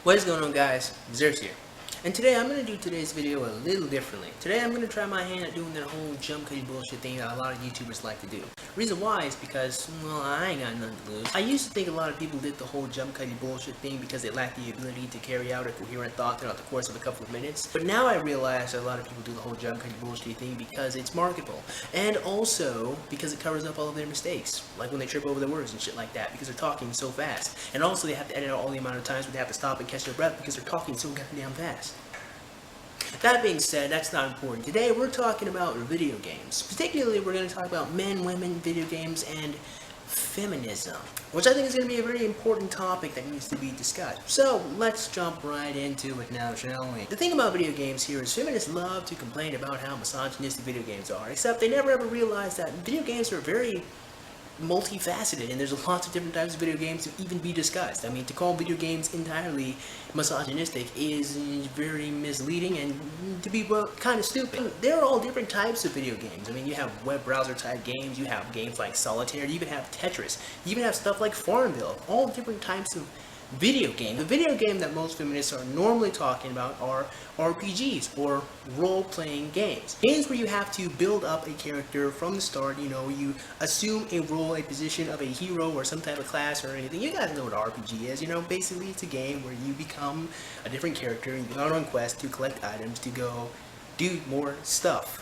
What is going on, guys? Zers here. And today I'm going to do today's video a little differently. Today I'm going to try my hand at doing that whole jump cutting bullshit thing that a lot of YouTubers like to do. Reason why is because, well, I ain't got nothing to lose. I used to think a lot of people did the whole jump cutting bullshit thing because they lacked the ability to carry out a coherent thought throughout the course of a couple of minutes. But now I realize that a lot of people do the whole jump cutting bullshit thing because it's marketable. And also because it covers up all of their mistakes. Like when they trip over their words and shit like that because they're talking so fast. And also they have to edit out all the amount of times where they have to stop and catch their breath because they're talking so goddamn fast. That being said, that's not important. Today we're talking about video games. Particularly we're going to talk about men, women, video games, and feminism. Which I think is going to be a very important topic that needs to be discussed. So let's jump right into it now, shall we? The thing about video games here is feminists love to complain about how misogynistic video games are. Except they never ever realize that video games are very multifaceted, and there's lots of different types of video games to even be discussed. I mean, to call video games entirely misogynistic is very misleading and to be kind of stupid. There are all different types of video games. I mean, you have web browser type games, you have games like Solitaire, you even have Tetris, you even have stuff like Farmville, all different types of video game. The video game that most feminists are normally talking about are RPGs, or role-playing games. Games where you have to build up a character from the start, you know, you assume a role, a position of a hero or some type of class or anything. You guys know what RPG is, you know, basically it's a game where you become a different character, you go out on quests to collect items, to go do more stuff.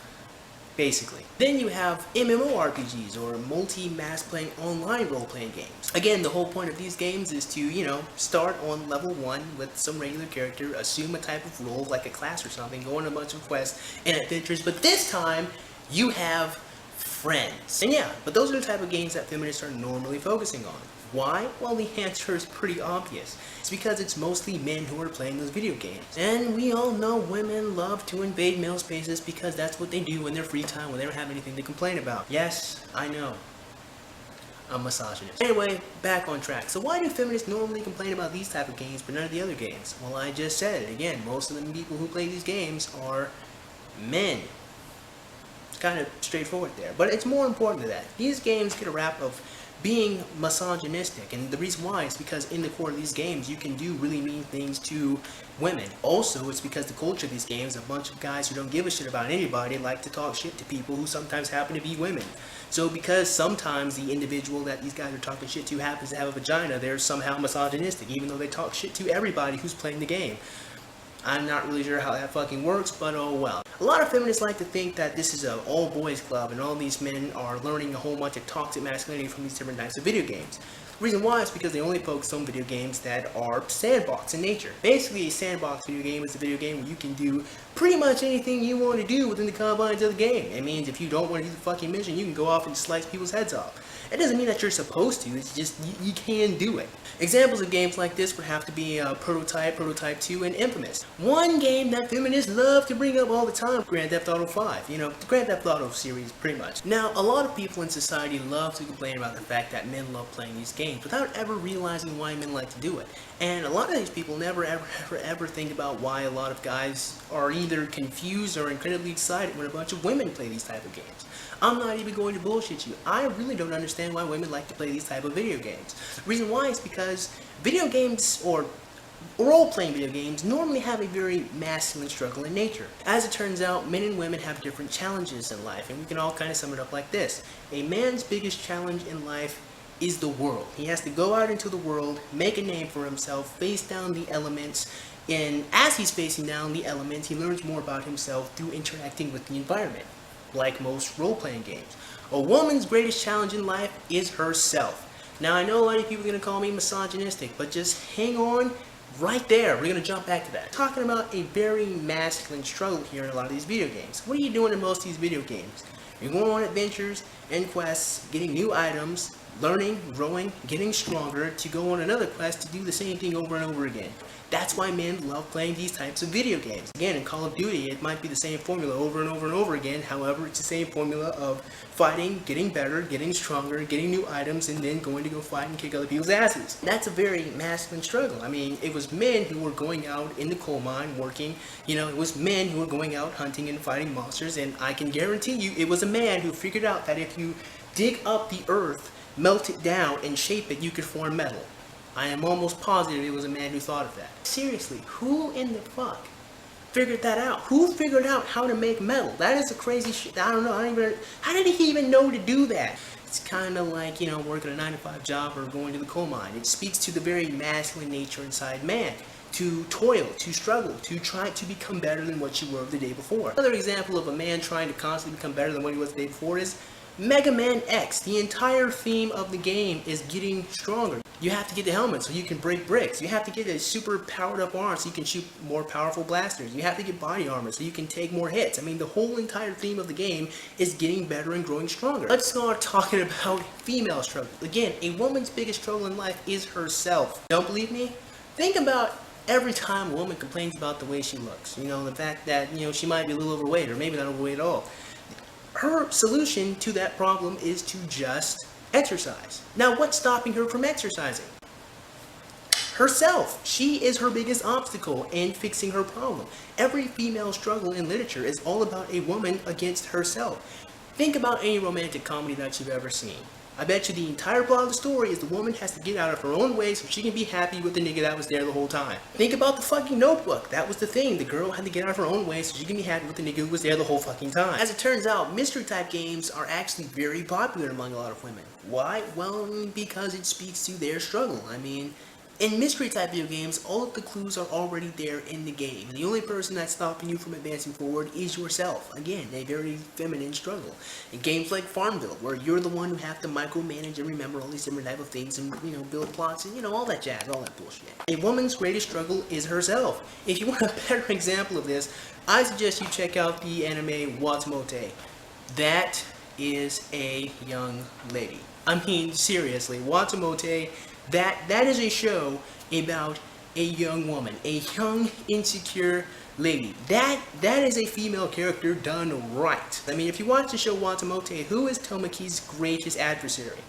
Basically. Then you have MMORPGs, or multi-mass playing online role-playing games. Again, the whole point of these games is to, you know, start on level 1 with some regular character, assume a type of role like a class or something, go on a bunch of quests and adventures, but this time you have friends. And yeah, but those are the type of games that feminists are normally focusing on. Why? Well, the answer is pretty obvious. It's because it's mostly men who are playing those video games. And we all know women love to invade male spaces because that's what they do in their free time when they don't have anything to complain about. Yes, I know. I'm a misogynist. Anyway, back on track. So why do feminists normally complain about these type of games but none of the other games? Well, I just said it again. Most of the people who play these games are men. It's kind of straightforward there. But it's more important than that. These games get a rap of being misogynistic, and the reason why is because in the core of these games you can do really mean things to women. Also, it's because the culture of these games, a bunch of guys who don't give a shit about anybody like to talk shit to people who sometimes happen to be women. So because sometimes the individual that these guys are talking shit to happens to have a vagina, they're somehow misogynistic, even though they talk shit to everybody who's playing the game. I'm not really sure how that fucking works, but oh well. A lot of feminists like to think that this is an all-boys club and all these men are learning a whole bunch of toxic masculinity from these different types of video games. The reason why is because they only focus on video games that are sandbox in nature. Basically, a sandbox video game is a video game where you can do pretty much anything you want to do within the confines of the game. It means if you don't want to do the fucking mission, you can go off and slice people's heads off. It doesn't mean that you're supposed to, it's just you can do it. Examples of games like this would have to be Prototype, Prototype 2, and Infamous. One game that feminists love to bring up all the time, Grand Theft Auto 5. You know, the Grand Theft Auto series, pretty much. Now, a lot of people in society love to complain about the fact that men love playing these games without ever realizing why men like to do it. And a lot of these people never ever think about why a lot of guys are either confused or incredibly excited when a bunch of women play these type of games. I'm not even going to bullshit you. I really don't understand why women like to play these type of video games. The reason why is because video games, or role-playing video games, normally have a very masculine struggle in nature. As it turns out, men and women have different challenges in life, and we can all kind of sum it up like this. A man's biggest challenge in life is the world. He has to go out into the world, make a name for himself, face down the elements, and as he's facing down the elements, he learns more about himself through interacting with the environment. Like most role-playing games. A woman's greatest challenge in life is herself. Now, I know a lot of people are going to call me misogynistic, but just hang on right there. We're going to jump back to that. Talking about a very masculine struggle here in a lot of these video games. What are you doing in most of these video games? You're going on adventures and quests, getting new items, learning, growing, getting stronger to go on another quest to do the same thing over and over again. That's why men love playing these types of video games. Again, in Call of Duty, it might be the same formula over and over and over again. However, it's the same formula of fighting, getting better, getting stronger, getting new items, and then going to go fight and kick other people's asses. That's a very masculine struggle. I mean, it was men who were going out in the coal mine working. You know, it was men who were going out hunting and fighting monsters, and I can guarantee you it was a man who figured out that if you dig up the earth, melt it down, and shape it, you could form metal. I am almost positive it was a man who thought of that. Seriously, who in the fuck figured that out? Who figured out how to make metal? That is a crazy shit. I don't know. How did he even know to do that? It's kind of like, you know, working a 9-to-5 job or going to the coal mine. It speaks to the very masculine nature inside man. To toil, to struggle, to try to become better than what you were the day before. Another example of a man trying to constantly become better than what he was the day before is Mega Man X. The entire theme of the game is getting stronger. You have to get the helmet so you can break bricks. You have to get a super powered up arm so you can shoot more powerful blasters. You have to get body armor so you can take more hits. I mean, the whole entire theme of the game is getting better and growing stronger. Let's start talking about female struggle. Again, a woman's biggest struggle in life is herself. Don't believe me? Think about every time a woman complains about the way she looks. You know, the fact that, you know, she might be a little overweight or maybe not overweight at all. Her solution to that problem is to just exercise. Now, what's stopping her from exercising? Herself. She is her biggest obstacle in fixing her problem. Every female struggle in literature is all about a woman against herself. Think about any romantic comedy that you've ever seen. I bet you the entire plot of the story is the woman has to get out of her own way so she can be happy with the nigga that was there the whole time. Think about the fucking Notebook. That was the thing. The girl had to get out of her own way so she can be happy with the nigga who was there the whole fucking time. As it turns out, mystery type games are actually very popular among a lot of women. Why? Well, because it speaks to their struggle. I mean, in mystery type video games, all of the clues are already there in the game. The only person that's stopping you from advancing forward is yourself. Again, a very feminine struggle. In games like Farmville, where you're the one who have to micromanage and remember all these different type of things and, you know, build plots and, you know, all that jazz, all that bullshit. A woman's greatest struggle is herself. If you want a better example of this, I suggest you check out the anime Watamote. That is a young lady. I mean, seriously, Watamote. That is a show about a young woman, a young, insecure lady. That is a female character done right. I mean, if you watch the show Watamote, who is Tomoki's greatest adversary?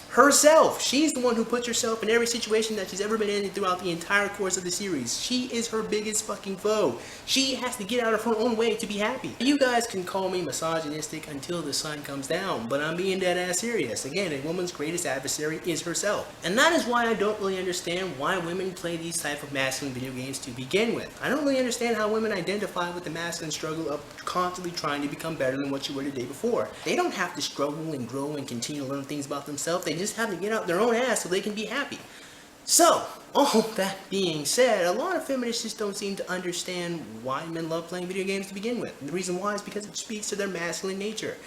Herself. She's the one who puts herself in every situation that she's ever been in throughout the entire course of the series. She is her biggest fucking foe. She has to get out of her own way to be happy. You guys can call me misogynistic until the sun comes down, but I'm being dead ass serious. Again, a woman's greatest adversary is herself. And that is why I don't really understand why women play these type of masculine video games to begin with. I don't really understand how women identify with the masculine struggle of constantly trying to become better than what you were the day before. They don't have to struggle and grow and continue to learn things about themselves. They just have to get out their own ass so they can be happy. So, all that being said, a lot of feminists just don't seem to understand why men love playing video games to begin with. And the reason why is because it speaks to their masculine nature.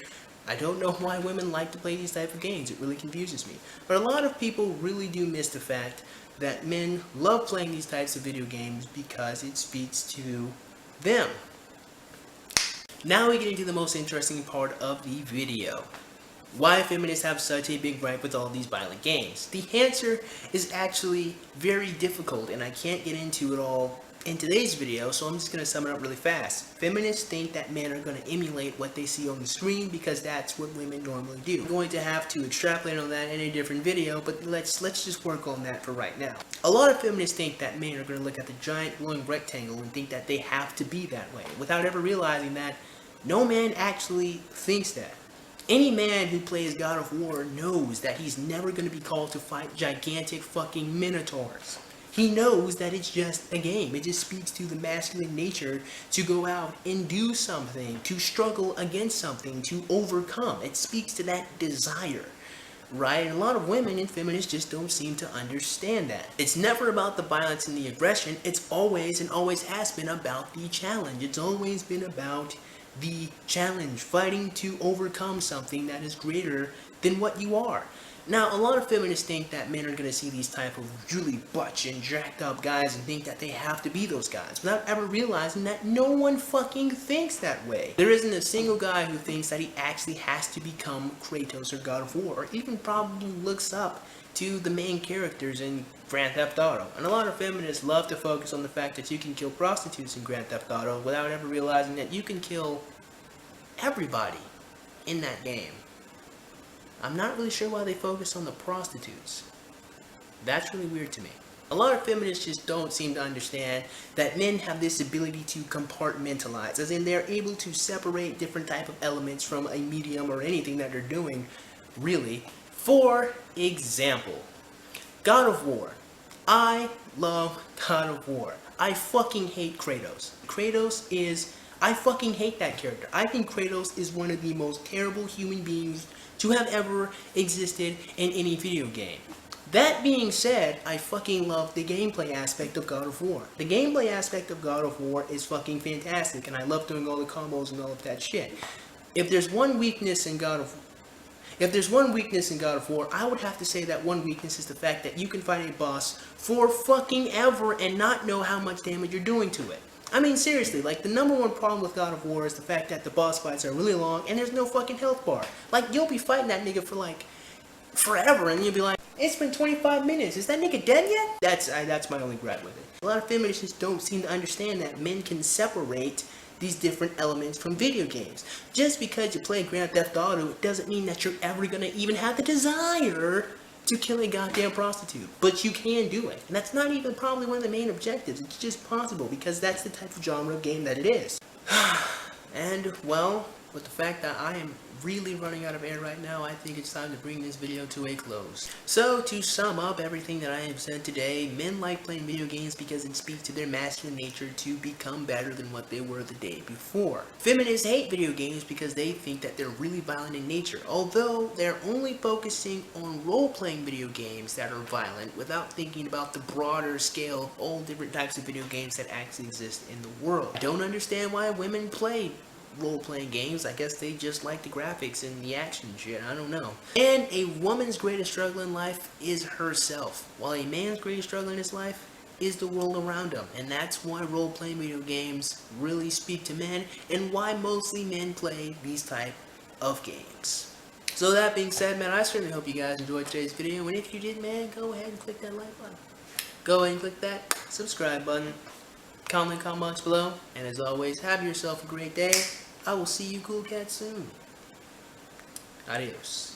I don't know why women like to play these type of games. It really confuses me. But a lot of people really do miss the fact that men love playing these types of video games because it speaks to them. Now we get into the most interesting part of the video. Why feminists have such a big gripe with all these violent games? The answer is actually very difficult, and I can't get into it all in today's video, so I'm just going to sum it up really fast. Feminists think that men are going to emulate what they see on the screen because that's what women normally do. I'm going to have to extrapolate on that in a different video, but let's just work on that for right now. A lot of feminists think that men are going to look at the giant glowing rectangle and think that they have to be that way, without ever realizing that no man actually thinks that. Any man who plays God of War knows that he's never going to be called to fight gigantic fucking minotaurs. He knows that it's just a game. It just speaks to the masculine nature to go out and do something, to struggle against something, to overcome. It speaks to that desire, right? And a lot of women and feminists just don't seem to understand that. It's never about the violence and the aggression. It's always and always has been about the challenge. It's always been about the challenge, fighting to overcome something that is greater than what you are. Now, a lot of feminists think that men are going to see these type of really butch and jacked up guys and think that they have to be those guys, without ever realizing that no one fucking thinks that way. There isn't a single guy who thinks that he actually has to become Kratos or God of War, or even probably looks up to the main characters in Grand Theft Auto. And a lot of feminists love to focus on the fact that you can kill prostitutes in Grand Theft Auto without ever realizing that you can kill everybody in that game. I'm not really sure why they focus on the prostitutes. That's really weird to me. A lot of feminists just don't seem to understand that men have this ability to compartmentalize, as in they're able to separate different type of elements from a medium or anything that they're doing, really. For example, God of War. I love God of War. I fucking hate Kratos. I fucking hate that character. I think Kratos is one of the most terrible human beings to have ever existed in any video game. That being said, I fucking love the gameplay aspect of God of War. The gameplay aspect of God of War is fucking fantastic, and I love doing all the combos and all of that shit. If there's one weakness in God of War, I would have to say that one weakness is the fact that you can fight a boss for fucking ever and not know how much damage you're doing to it. I mean, seriously, like, the number one problem with God of War is the fact that the boss fights are really long and there's no fucking health bar. Like, you'll be fighting that nigga for, like, forever, and you'll be like, it's been 25 minutes, is that nigga dead yet? That's my only gripe with it. A lot of feminists don't seem to understand that men can separate these different elements from video games. Just because you play Grand Theft Auto, it doesn't mean that you're ever gonna even have the desire to kill a goddamn prostitute. But you can do it. And that's not even probably one of the main objectives. It's just possible because that's the type of genre of game that it is. And, well, with the fact that I am really running out of air right now, I think it's time to bring this video to a close. So, to sum up everything that I have said today, men like playing video games because it speaks to their masculine nature to become better than what they were the day before. Feminists hate video games because they think that they're really violent in nature, although they're only focusing on role-playing video games that are violent without thinking about the broader scale of all different types of video games that actually exist in the world. I don't understand why women play role-playing games. I guess they just like the graphics and the action and shit. I don't know. And a woman's greatest struggle in life is herself, while a man's greatest struggle in his life is the world around him. And that's why role-playing video games really speak to men, and why mostly men play these type of games. So that being said, man, I certainly hope you guys enjoyed today's video, and if you did, man, go ahead and click that like button. Go ahead and click that subscribe button. Comment in the comment box below, and as always, have yourself a great day. I will see you cool cats soon. Adios.